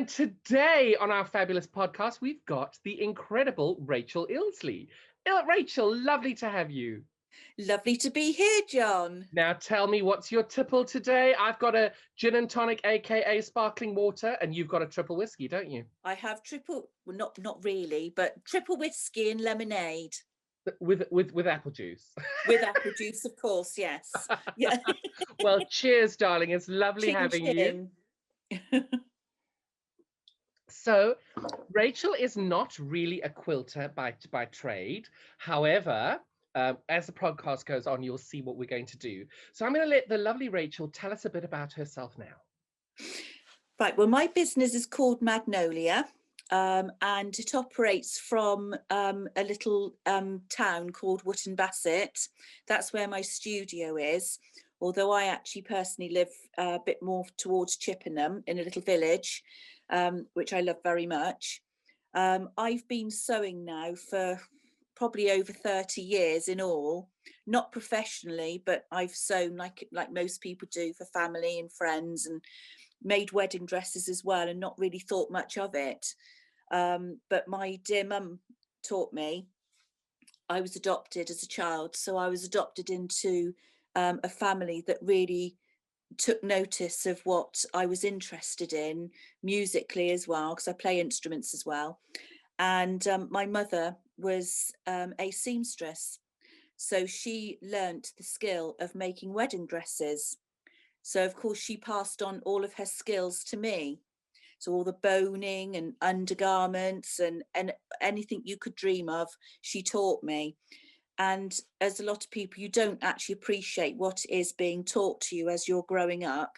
And today on our fabulous podcast, we've got the incredible Rachel Illsley. Rachel, lovely to have you. Lovely to be here, John. Now tell me, what's your tipple today? I've got a gin and tonic, aka sparkling water, and you've got a triple whiskey, don't you? I have well, not really, but triple whiskey and lemonade. With apple juice. With apple juice, of course, yes. Yeah. Well, cheers, darling. It's lovely Ching, having ching. you. So, Rachel is not really a quilter by trade. However, as the podcast goes on, you'll see what we're going to do. So I'm going to let the lovely Rachel tell us a bit about herself now. Right, well, my business is called Magnolia, and it operates from a little town called Wootton Bassett. That's where my studio is, although I actually personally live a bit more towards Chippenham in a little village, which I love very much. I've been sewing now for probably over 30 years in all, not professionally, but I've sewn like most people do for family and friends, and made wedding dresses as well, and not really thought much of it. But my dear mum taught me. I was adopted as a child, so I was adopted into a family that really took notice of what I was interested in musically as well, because I play instruments as well. And my mother was a seamstress, so she learnt the skill of making wedding dresses. So of course she passed on all of her skills to me. So all the boning and undergarments and anything you could dream of, she taught me. And as a lot of people, you don't actually appreciate what is being taught to you as you're growing up.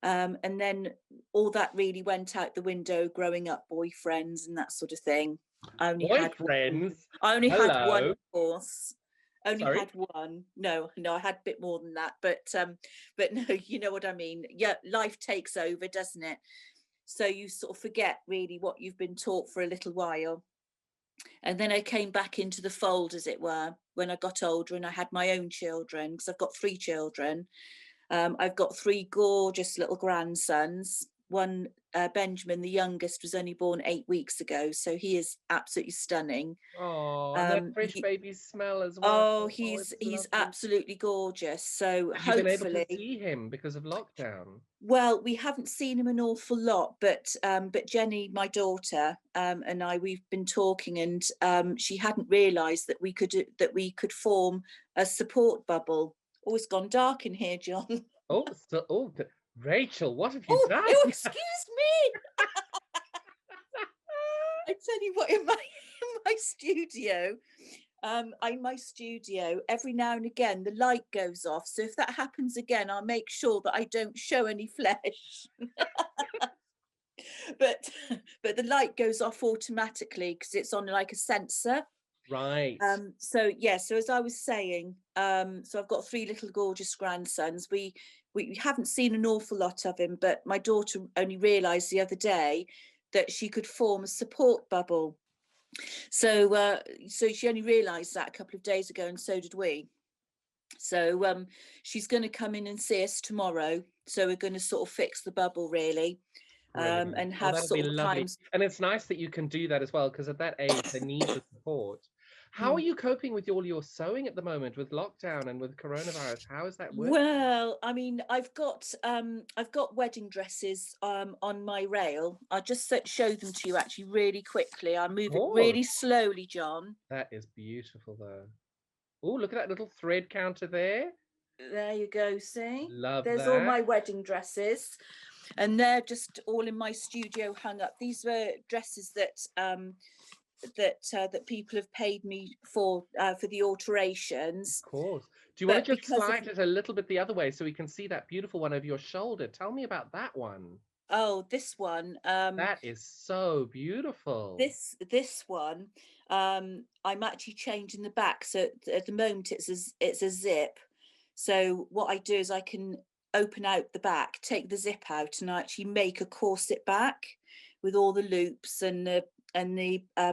And then all that really went out the window growing up, boyfriends and that sort of thing. I only Boyfriends? had one, of course. Sorry? Had one. No, I had a bit more than that, but no, you know what I mean. Yeah, life takes over, doesn't it? So you sort of forget really what you've been taught for a little while. And then I came back into the fold, as it were, when I got older and I had my own children, because I've got 3 children. I've got 3 gorgeous little grandsons. One, Benjamin, the youngest, was only born 8 weeks ago, so he is absolutely stunning. Oh, and that fresh baby smell as well. Oh, he's absolutely gorgeous. So have hopefully, you been able to see him because of lockdown? Well, we haven't seen him an awful lot, but Jenny, my daughter, and we've been talking, and she hadn't realised that we could form a support bubble. Oh, it's gone dark in here, John. Rachel, what have you done? Oh, excuse me. I tell you what, in my studio, every now and again the light goes off. So if that happens again, I'll make sure that I don't show any flesh. but the light goes off automatically because it's on like a sensor. Right. So as I was saying, so I've got 3 little gorgeous grandsons. We haven't seen an awful lot of him, but my daughter only realised the other day that she could form a support bubble. So she only realised that a couple of days ago, and so did we. So she's going to come in and see us tomorrow. So we're going to sort of fix the bubble really, and have sort of times. And it's nice that you can do that as well, because at that age they need the support. How are you coping with all your sewing at the moment with lockdown and with coronavirus? How is that working? Well, I mean, I've got wedding dresses on my rail. I'll just show them to you actually really quickly. I'll move it really slowly, John. That is beautiful though. Oh, look at that little thread counter there. There you go, see? Love There's that. all my wedding dresses, and they're just all in my studio hung up. These were dresses that people have paid me for the alterations. Of course. Do you want to just slide it a little bit the other way so we can see that beautiful one over your shoulder? Tell me about that one. Oh, this one. That is so beautiful. This one, I'm actually changing the back. So at the moment it's a zip. So what I do is I can open out the back, take the zip out, and I actually make a corset back with all the loops and the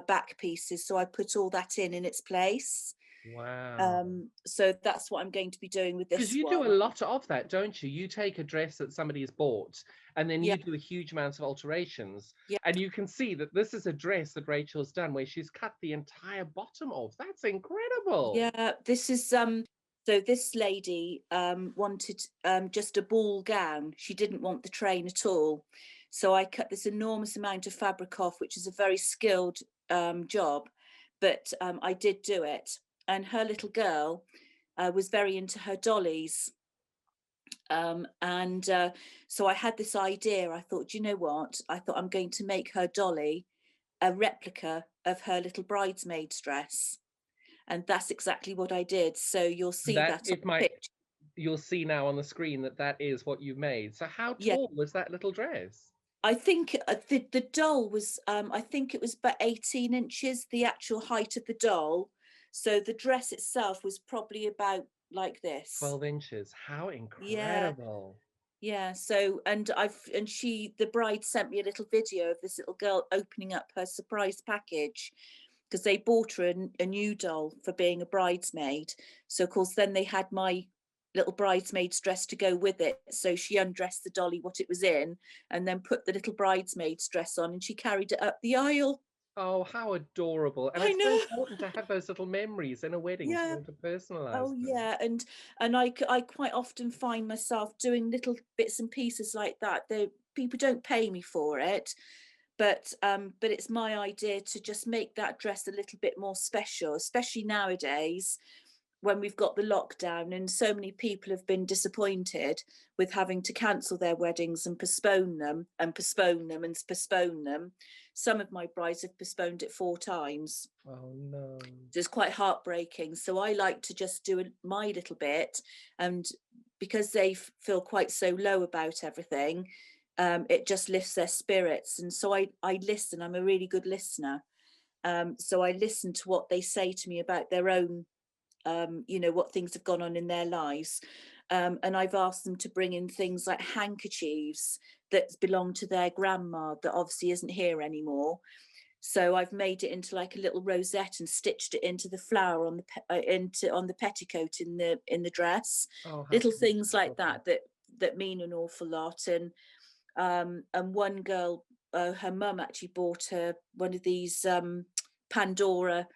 back pieces. So I put all that in its place. Wow. So that's what I'm going to be doing with Because this you do a one. lot of that, don't you? You take a dress that somebody has bought and then Yeah, you do a huge amount of alterations. yeah, And you can see that this is a dress that Rachel's done where she's cut the entire bottom off. That's incredible. yeah. This is so this lady wanted just a ball gown. She didn't want the train at all. So I cut this enormous amount of fabric off, which is a very skilled job, but I did do it. And her little girl was very into her dollies. And so I had this idea. I thought, you know what? I thought I'm going to make her dolly a replica of her little bridesmaid's dress. And that's exactly what I did. So you'll see That that on it the might, picture. you'll see now on the screen that that is what you've made. So how Yeah, tall was that little dress? I think the doll was, I think it was about 18 inches, the actual height of the doll. So the dress itself was probably about like this. 12 inches. How Yeah. incredible. Yeah, so and the bride sent me a little video of this little girl opening up her surprise package because they bought her a new doll for being a bridesmaid. So of course then they had my little bridesmaid's dress to go with it. So she undressed the dolly what it was in and then put the little bridesmaid's dress on and she carried it up the aisle. Oh, how adorable. And I it's so know. important to have those little memories in a wedding to be Yeah. able to personalize Oh them. yeah, and I quite often find myself doing little bits and pieces like that. People don't pay me for it, but it's my idea to just make that dress a little bit more special, especially nowadays when we've got the lockdown and so many people have been disappointed with having to cancel their weddings and postpone them and postpone them and postpone them. Some of my brides have postponed it 4 times. Oh no. It's quite heartbreaking. So I like to just do my little bit, and because they feel quite so low about everything, it just lifts their spirits. And so I listen. I'm a really good listener. So I listen to what they say to me about their own, what things have gone on in their lives. And I've asked them to bring in things like handkerchiefs that belong to their grandma that obviously isn't here anymore. So I've made it into like a little rosette and stitched it into the flower on the petticoat in the dress. Oh, how Little things like beautiful. that mean an awful lot. And one girl, her mum actually bought her one of these Pandora.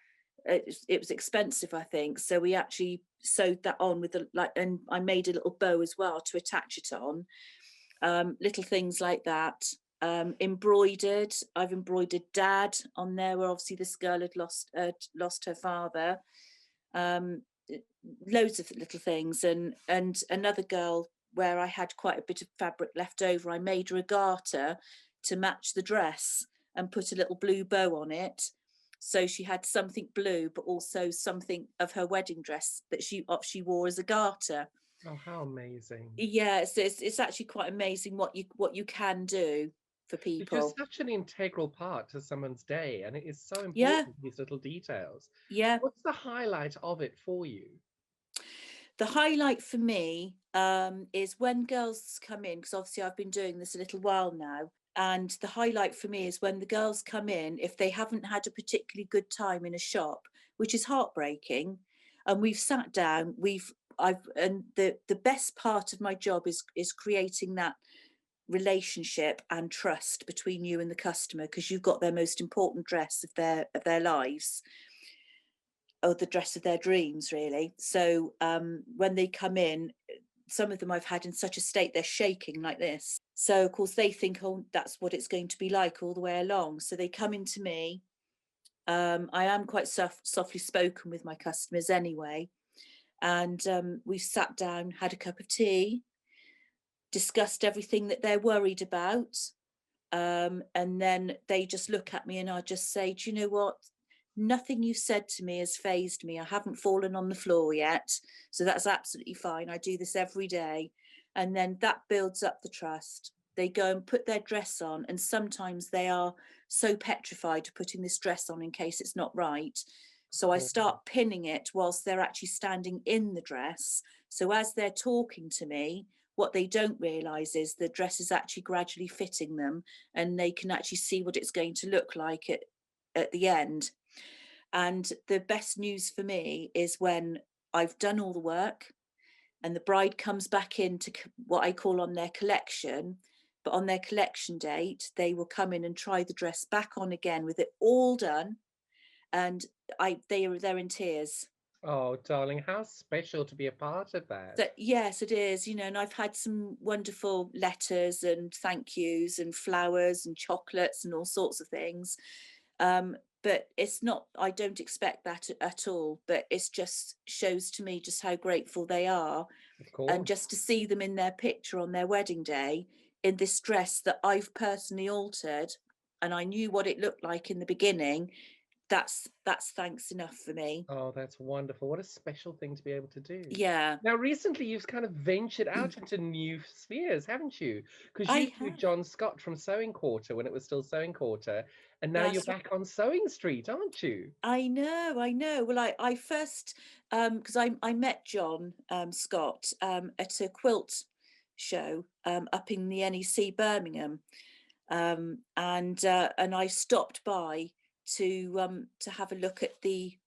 It was expensive, I think. So we actually sewed that on with and I made a little bow as well to attach it on. Little things like that. Embroidered. I've embroidered Dad on there, where obviously this girl had lost her father. Um, Loads of little things, and another girl where I had quite a bit of fabric left over. I made her a garter to match the dress and put a little blue bow on it. So she had something blue, but also something of her wedding dress that she wore as a garter. Oh, how amazing. Yeah, it's actually quite amazing what you can do for It's just people. such an integral part to someone's day, and it is so Yeah, important, these little details. yeah. What's the highlight of it for you? The highlight for me is when girls come in, because obviously I've been doing this a little while now. And the highlight for me is when the girls come in, if they haven't had a particularly good time in a shop, which is heartbreaking, and we've sat down, and the best part of my job is creating that relationship and trust between you and the customer, because you've got their most important dress of their lives, or the dress of their dreams, really. So when they come in, some of them I've had in such a state they're shaking like this. So of course they think, oh, that's what it's going to be like all the way along. So they come into me. I am quite softly spoken with my customers anyway, and we've sat down, had a cup of tea, discussed everything that they're worried about. And then they just look at me and I just say, do you know what? Nothing you said to me has phased me. I haven't fallen on the floor yet. So that's absolutely fine. I do this every day. And then that builds up the trust. They go and put their dress on, and sometimes they are so petrified of putting this dress on in case it's not right. So I Oh, start pinning it whilst they're actually standing in the dress. So as they're talking to me, what they don't realize is the dress is actually gradually fitting them, and they can actually see what it's going to look like at the end. And the best news for me is when I've done all the work and the bride comes back into what I call on their collection. But on their collection date, they will come in and try the dress back on again with it all done. And they're in tears. Oh, darling, how special to be a part of that. That, yes, it is, you know, and I've had some wonderful letters and thank yous and flowers and chocolates and all sorts of things. But it's not, I don't expect that at all, but it's just shows to me just how grateful they are. Of And course. just to see them in their picture on their wedding day in this dress that I've personally altered, and I knew what it looked like in the beginning, that's thanks enough for me. Oh, that's wonderful. What a special thing to be able to do. Yeah, Now, recently, you've kind of ventured out into new spheres, haven't you? Because I you knew have. John Scott from Sewing Quarter when it was still Sewing Quarter, and now you're That's back on Sewing Street, aren't you? I know, I know. Well, I first, because I met John Scott at a quilt show up in the NEC Birmingham, and I stopped by to have a look at the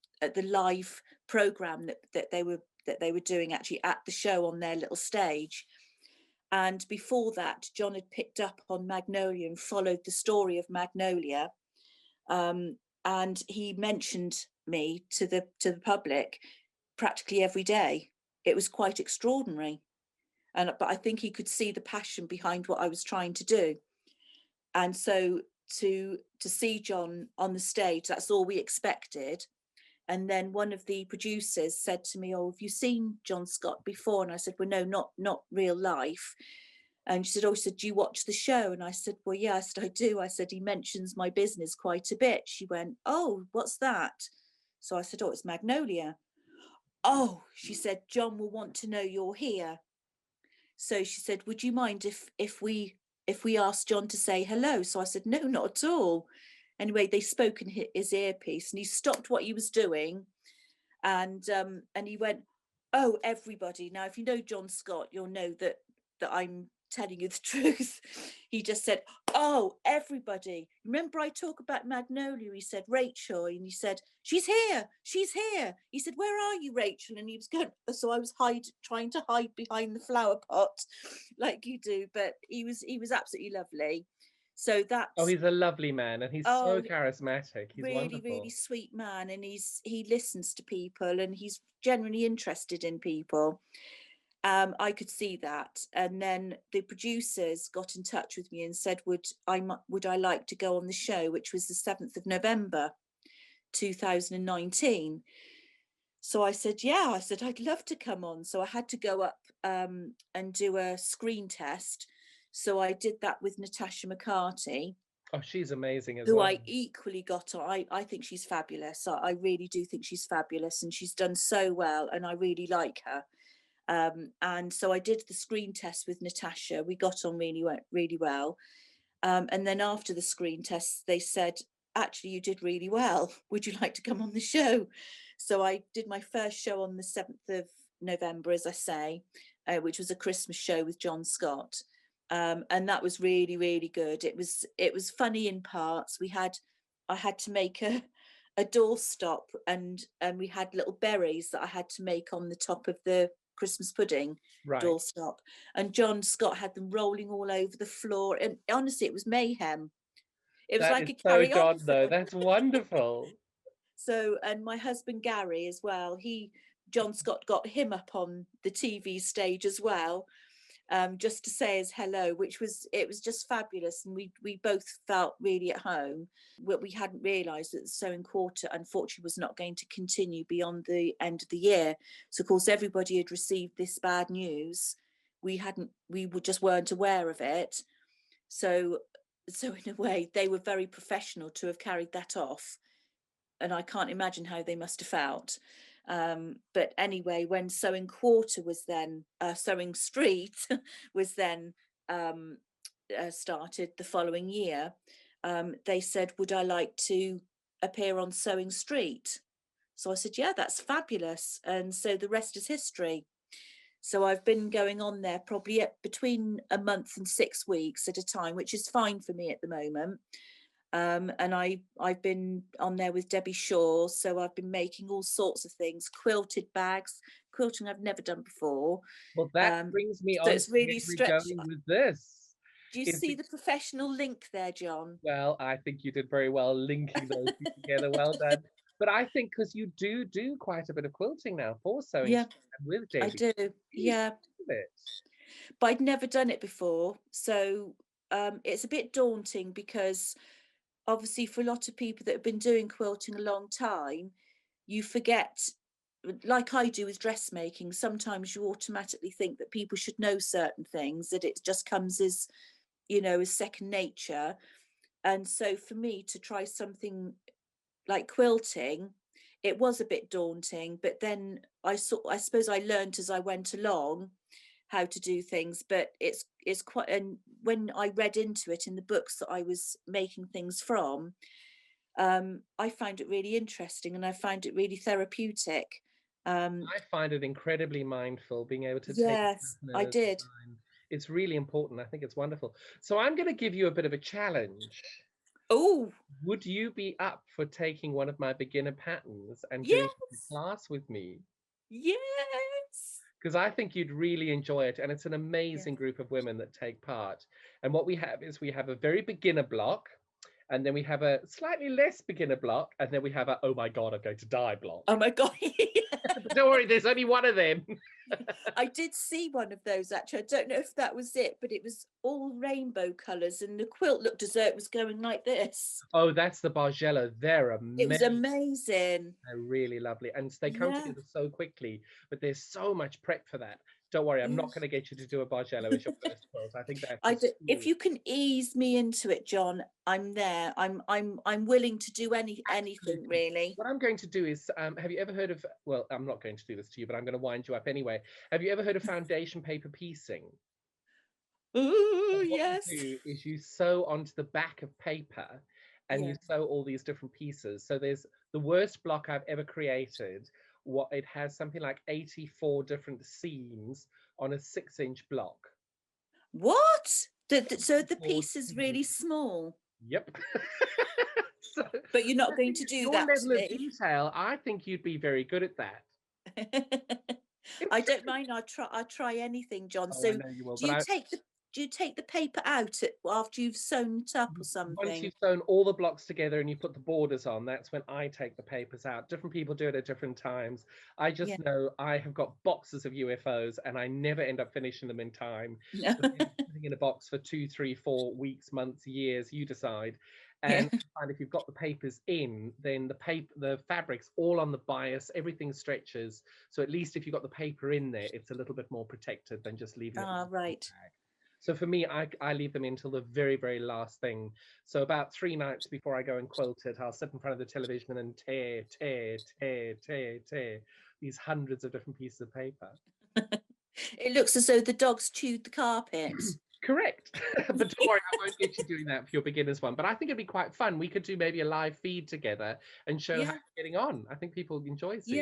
live program that they were doing actually at the show on their little stage. And before that, John had picked up on Magnolia and followed the story of Magnolia, um, and he mentioned me to the public practically every day. It was quite extraordinary, and but I think he could see the passion behind what I was trying to do, and so to see John on the stage, that's all we expected. And then one of the producers said to me, "Oh, have you seen John Scott before?" And I said, "Well, no, not real life." And she said, "Oh," she said, "do you watch the show?" And I said, "Well, yeah," I said, "I do." I said, "He mentions my business quite a bit." She went, "Oh, what's that?" So I said, "Oh, it's Magnolia." "Oh," she said, "John will want to know you're here." So she said, "Would you mind if we asked John to say hello?" So I said, "No, not at all." Anyway, they spoke in his earpiece, and he stopped what he was doing, and he went, "Oh, everybody." Now, if you know John Scott, you'll know that I'm telling you the truth. He just said, "Oh, everybody. Remember I talk about Magnolia?" He said, "Rachel," and he said, "She's here, she's here." He said, "Where are you, Rachel?" And he was going, so I was trying to hide behind the flower pot, like you do. But he was absolutely lovely. So Oh, that's he's a lovely man, and he's so oh, charismatic. He's really, really wonderful. sweet man, and he listens to people, and he's genuinely interested in people. I could see that, and then the producers got in touch with me and said, would I like to go on the show, which was the 7th of November 2019. So I said, yeah. I said, I'd love to come on. So I had to go up and do a screen test. So I did that with Natasha McCarty, Oh, she's amazing as who well. I equally got on. I think she's fabulous. I really do think she's fabulous, and she's done so well, and I really like her. And so I did the screen test with Natasha. We got on really well. And then after the screen test, they said, "Actually, you did really well. Would you like to come on the show?" So I did my first show on the 7th of November, as I say, which was a Christmas show with John Scott. And that was really, really good. It was funny in parts. I had to make a doorstop, and we had little berries that I had to make on the top of the Christmas pudding Right. doorstop, and John Scott had them rolling all over the floor, and honestly it was mayhem. It was That like is a so carry on John, though. film. That's wonderful. So, and my husband Gary as well, he John Scott got him up on the TV stage as well, just to say his hello, it was just fabulous, and we both felt really at home. We hadn't realised that the sewing quarter unfortunately was not going to continue beyond the end of the year. So of course everybody had received this bad news. We just weren't aware of it. So in a way they were very professional to have carried that off, and I can't imagine how they must have felt. But anyway, when Sewing Quarter was then Sewing Street was then started the following year, they said, "Would I like to appear on Sewing Street?" So I said, "Yeah, that's fabulous." And so the rest is history. So I've been going on there probably between a month and 6 weeks at a time, which is fine for me at the moment. And I've been on there with Debbie Shaw, so I've been making all sorts of things, quilted bags, quilting I've never done before. Well, that Um, brings me so on to it's where really we're stretched. going with this. Do you Is see the professional link there, John? well, I think you did very well linking those two together. Well done. But I think because you do quite a bit of quilting now for sewing Yeah, Susan with I Debbie, do. really Yeah, good at it. but I'd never done it before, so it's a bit daunting because obviously for a lot of people that have been doing quilting a long time, you forget, like I do with dressmaking, sometimes you automatically think that people should know certain things, that it just comes as, as second nature. And so for me to try something like quilting, it was a bit daunting, but then I suppose I learned as I went along how to do things, but it's quite, and when I read into it in the books that I was making things from, I found it really interesting and I found it really therapeutic. Um, I find it incredibly mindful being able to take a yes, I partner's did. design. It's really important. I think it's wonderful. So I'm going to give you a bit of a challenge. Oh, Would you be up for taking one of my beginner patterns and doing a yes, class with me? yes. Because I think you'd really enjoy it. And it's an Yeah. amazing group of women that take part. And what we have is we have a very beginner block, and then we have a slightly less beginner block, and then we have a, oh my God, I'm going to die block. Oh my God. But don't worry, there's only one of them. I did see one of those actually. I don't know if that was it, but it was all rainbow colours and the quilt looked as though it was going like this. Oh, that's the Bargello. They're It was amazing. amazing. They're really lovely. And they come Yeah, together so quickly, but there's so much prep for that. Don't worry, I'm yeah. not going to get you to do a Bargello as your first quilt. I think that's I just do, if you can ease me into it, John, I'm there. I'm willing to do anything absolutely. really. What I'm going to do is, have you ever heard of, well, I'm not going to do this to you, but I'm going to wind you up anyway. Have you ever heard of foundation paper piecing? So Ooh, what you yes. do is you sew onto the back of paper and you Yeah. sew all these different pieces. So there's the worst block I've ever created. What it has something like 84 different seams on a 6-inch block. What? So the 84 piece is really seams. small, Yep. So but you're I not going think to at do your that to level of me. detail, I think you'd be very good at that. It's I such don't a, mind. I'll try anything, John. oh, I So know you will, do but you I take the do you take the paper out after you've sewn it up or once something? you've sewn all the blocks together and you put the borders on, that's when I take the papers out. Different people do it at different times. I Yeah. just know I have got boxes of UFOs and I never end up finishing them in time. No. So they end up sitting in a box for 2, 3, 4 weeks, months, years, you decide. Yeah. And I find if you've got the papers in, then the fabric's all on the bias, everything stretches. So at least if you've got the paper in there, it's a little bit more protected than just leaving it in Ah, the right. bag. So for me, I leave them in till the very, very last thing. So about 3 nights before I go and quilt it, I'll sit in front of the television and tear these hundreds of different pieces of paper. It looks as though the dogs chewed the carpet. Correct. But don't worry, I won't get you doing that for your beginners one. But I think it'd be quite fun. We could do maybe a live feed together and show how Yeah, you're getting on. I think people enjoy seeing.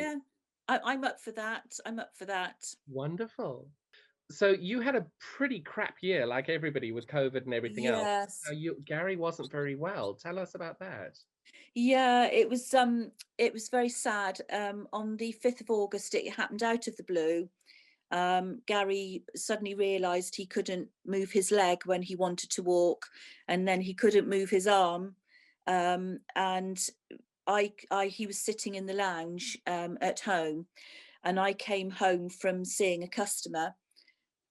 yeah. I'm up for that. I'm up for that. Wonderful. So you had a pretty crap year, like everybody with COVID and everything else. Yes. Now Gary wasn't very well. Tell us about that. Yeah, it was very sad. On the 5th of August, it happened out of the blue. Gary suddenly realised he couldn't move his leg when he wanted to walk, and then he couldn't move his arm. And he was sitting in the lounge at home, and I came home from seeing a customer,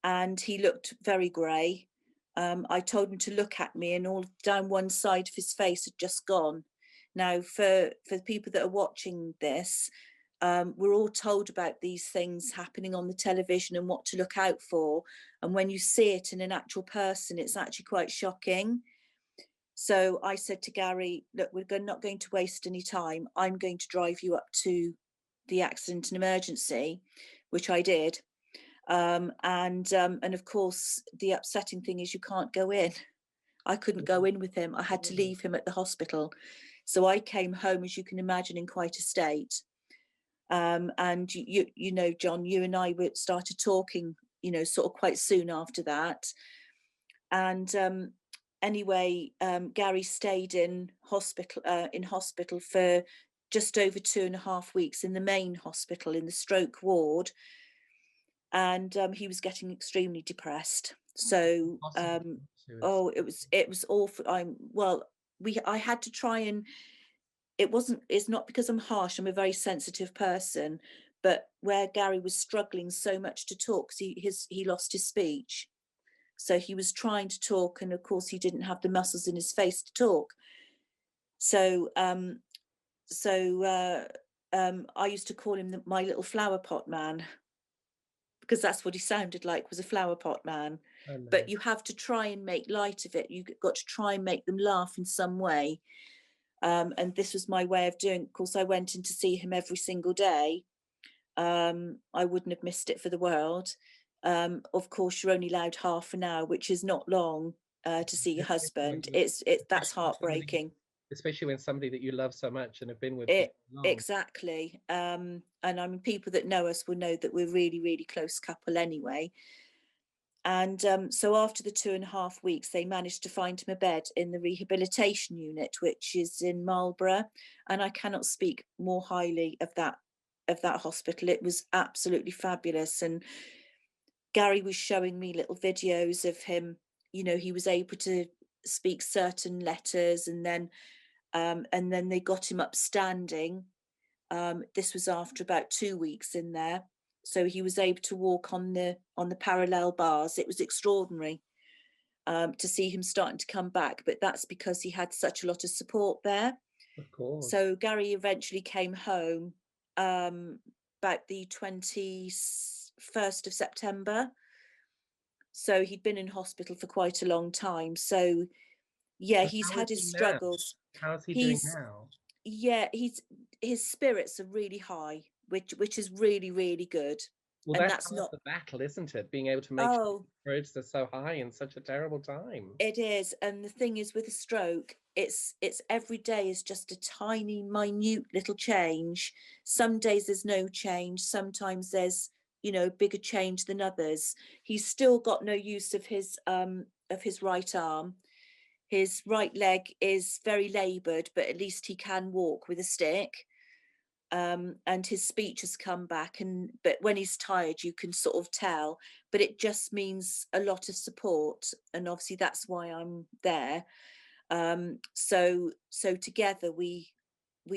and he looked very grey. I told him to look at me, and all down one side of his face had just gone. Now, for the people that are watching this, we're all told about these things happening on the television and what to look out for. And when you see it in an actual person, it's actually quite shocking. So I said to Gary, look, not going to waste any time. I'm going to drive you up to the accident and emergency, which I did. And of course, the upsetting thing is you can't go in. I couldn't go in with him. I had to leave him at the hospital. So I came home, as you can imagine, in quite a state. And you know, John, you and I started talking, sort of quite soon after that. And anyway, Gary stayed in hospital for just over 2.5 weeks in the main hospital in the stroke ward, and he was getting extremely depressed. So Possible to it's oh, it was awful. I had to try, and it's not because I'm harsh, I'm a very sensitive person, but where Gary was struggling so much to talk, 'cause he lost his speech, so he was trying to talk, and of course he didn't have the muscles in his face to talk. So I used to call him my little flower pot man, because that's what he sounded like, was a flower pot man. so nice. But you have to try and make light of it. You've got to try and make them laugh in some way. And this was my way of doing it. Of course, I went in to see him every single day. I wouldn't have missed it for the world. Of course, you're only allowed half an hour, which is not long to see your husband. That's heartbreaking. Especially when somebody that you love so much and have been with for It so long. exactly. And I mean, people that know us will know that we're really, really close couple anyway. And so after the 2.5 weeks, they managed to find him a bed in the rehabilitation unit, which is in Marlborough. And I cannot speak more highly of that hospital. It was absolutely fabulous. And Gary was showing me little videos of him. You know, he was able to speak certain letters, and then they got him upstanding. This was after about 2 weeks in there. So he was able to walk on the parallel bars. It was extraordinary to see him starting to come back, but that's because he had such a lot of support there. Of course. So Gary eventually came home about the 21st of September. So he'd been in hospital for quite a long time. So yeah, And he's how had is he his now? struggles. How's he doing He's now? Yeah, his spirits are really high, which is really, really good. Well, And that's that's half not the battle, isn't it? Being able to make sure oh, the spirits are so high in such a terrible time. it is. And the thing is, with a stroke, it's every day is just a tiny, minute little change. Some days there's no change. Sometimes there's, bigger change than others. He's still got no use of his right arm. His right leg is very laboured, but at least he can walk with a stick. And his speech has come back, but when he's tired you can sort of tell, but it just means a lot of support, and obviously that's why I'm there. So together we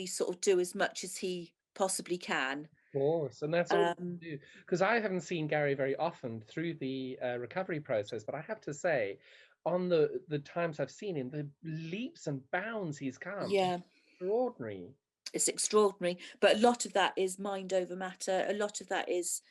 sort of do as much as he possibly can. Of course, and that's all you can um do. Because I haven't seen Gary very often through the recovery process, but I have to say, on the times I've seen him, the leaps and bounds he's come, yeah, extraordinary. it's extraordinary, but a lot of that is mind over matter. A lot of that is,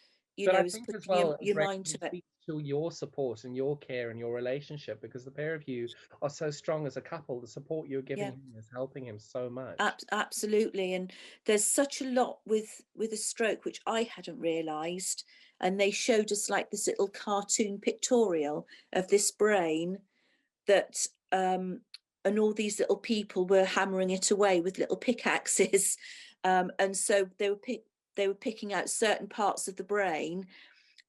But I is think as putting well, your mind Rachel, to it it. speaks to your support and your care and your relationship, because the pair of you are so strong as a couple. The support you're giving Yeah, him is helping him so much. absolutely. And there's such a lot with a stroke which I hadn't realized, and they showed us like this little cartoon pictorial of this brain that and all these little people were hammering it away with little pickaxes. And so they were picking out certain parts of the brain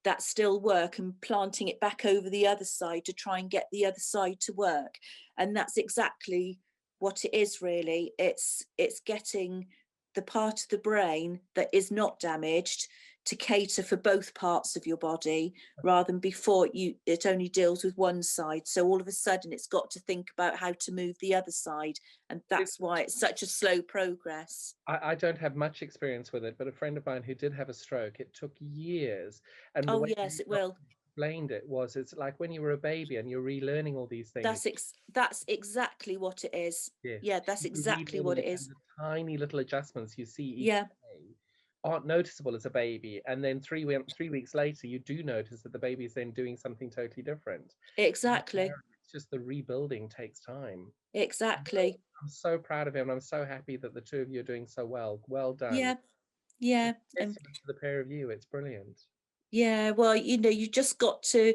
that still work and planting it back over the other side to try and get the other side to work. And that's exactly what it is, really. It's getting the part of the brain that is not damaged to cater for both parts of your body, rather than before it only deals with one side. So all of a sudden it's got to think about how to move the other side, and It's, that's why it's such a slow progress. I don't have much experience with it, but a friend of mine who did have a stroke, it took years. And the Oh way yes, the it doctor will. explained it was, it's like when you were a baby and you're relearning all these things. That's exactly what it is. Yes, Yeah, that's you're exactly what relearning it it, and is. the tiny little adjustments you see each Yeah, day aren't noticeable as a baby. And then 3 weeks later, you do notice that the baby's then doing something totally different. exactly. It's just the rebuilding takes time. No, Exactly. I'm so proud of him. And I'm so happy that the two of you are doing so well. Well done. Yeah, yeah. And Testament to the pair of you. It's brilliant. yeah, well, you just got to,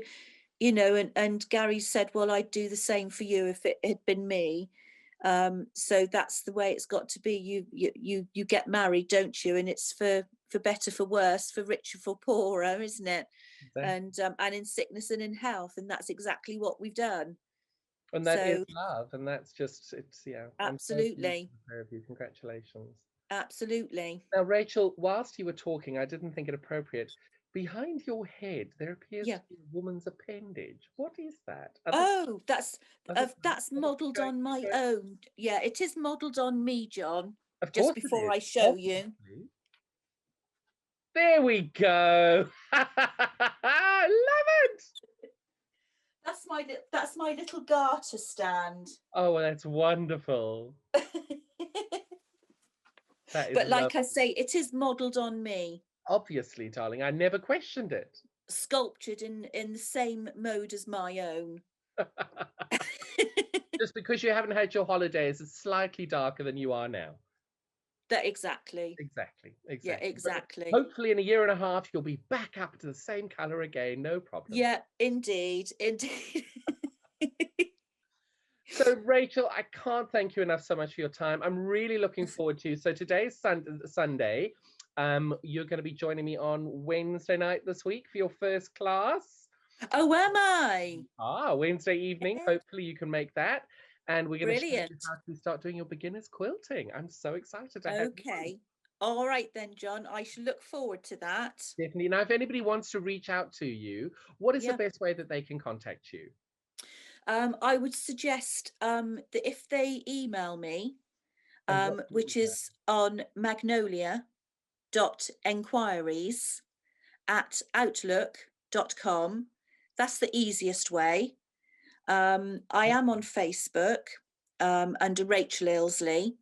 and Gary said, well, I'd do the same for you if it had been me. So that's the way it's got to be. You get married, don't you? And it's for better, for worse, for richer, for poorer, isn't it? Exactly. And in sickness and in health, and that's exactly what we've done. And that is So love, and that's just, it's, yeah, I'm so pleased for absolutely, the pair of you. Congratulations. absolutely. Now, Rachel, whilst you were talking, I didn't think it appropriate. Behind your head, there appears Yeah. to be a woman's appendage. What is that? Oh, Other that's other modelled going, on my going? own. Yeah, it is modelled on me, John. Of Just course it before is. I show you. Obviously. There we go. I love it. That's my little garter stand. Oh, that's wonderful. That is But love. like I say, it is modelled on me, Obviously, darling, I never questioned it. sculptured in the same mode as my own. Just because you haven't had your holidays, it's slightly darker than you are now. That exactly. Exactly, Yeah, exactly. But exactly. hopefully in a year and a half, you'll be back up to the same color again, no problem. Yeah, indeed, indeed. So, Rachel, I can't thank you enough so much for your time. I'm really looking forward to. So today's Sunday. You're going to be joining me on Wednesday night this week for your first class. Oh, am I? Wednesday evening. Yeah, Hopefully you can make that. And we're going to show you brilliant. how to start doing your beginner's quilting. I'm so excited to have you on. Okay. All right then, John. I shall look forward to that. Definitely. Now, if anybody wants to reach out to you, what is the Yeah. best way that they can contact you? I would suggest that if they email me, And what? which is on magnolia.enquiries@outlook.com. That's the easiest way. I am on Facebook under Rachel Illsley.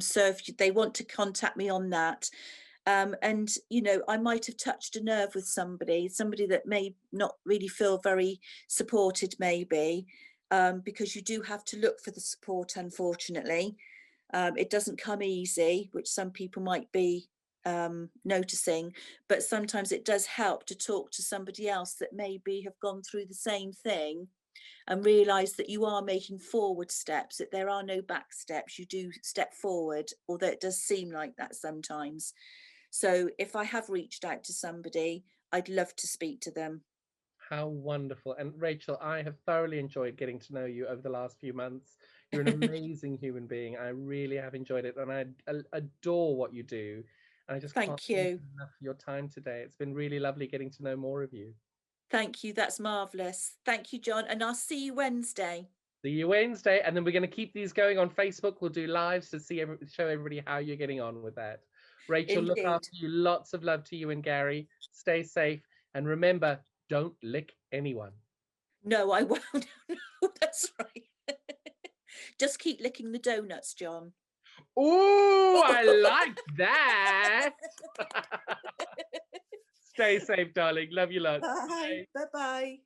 So if they want to contact me on that, and I might have touched a nerve with somebody that may not really feel very supported, maybe, because you do have to look for the support, unfortunately. It doesn't come easy, which some people might be noticing, but sometimes it does help to talk to somebody else that maybe have gone through the same thing and realize that you are making forward steps, that there are no back steps. You do step forward, although it does seem like that sometimes. So if I have reached out to somebody, I'd love to speak to them. How wonderful. And Rachel, I have thoroughly enjoyed getting to know you over the last few months. You're an amazing human being. I really have enjoyed it, and I adore what you do. And I just can't Thank thank you. you enough for your time today. It's been really lovely getting to know more of you. Thank you. That's marvelous. Thank you, John. And I'll see you Wednesday. See you Wednesday, and then we're going to keep these going on Facebook. We'll do lives to show everybody how you're getting on with that. Rachel, look Indeed. after you. Lots of love to you and Gary. Stay safe, and remember, don't lick anyone. No, I won't. No, that's right. Just keep licking the donuts, John. Ooh, I like that. Stay safe, darling. Love you lots. Bye. Bye-bye.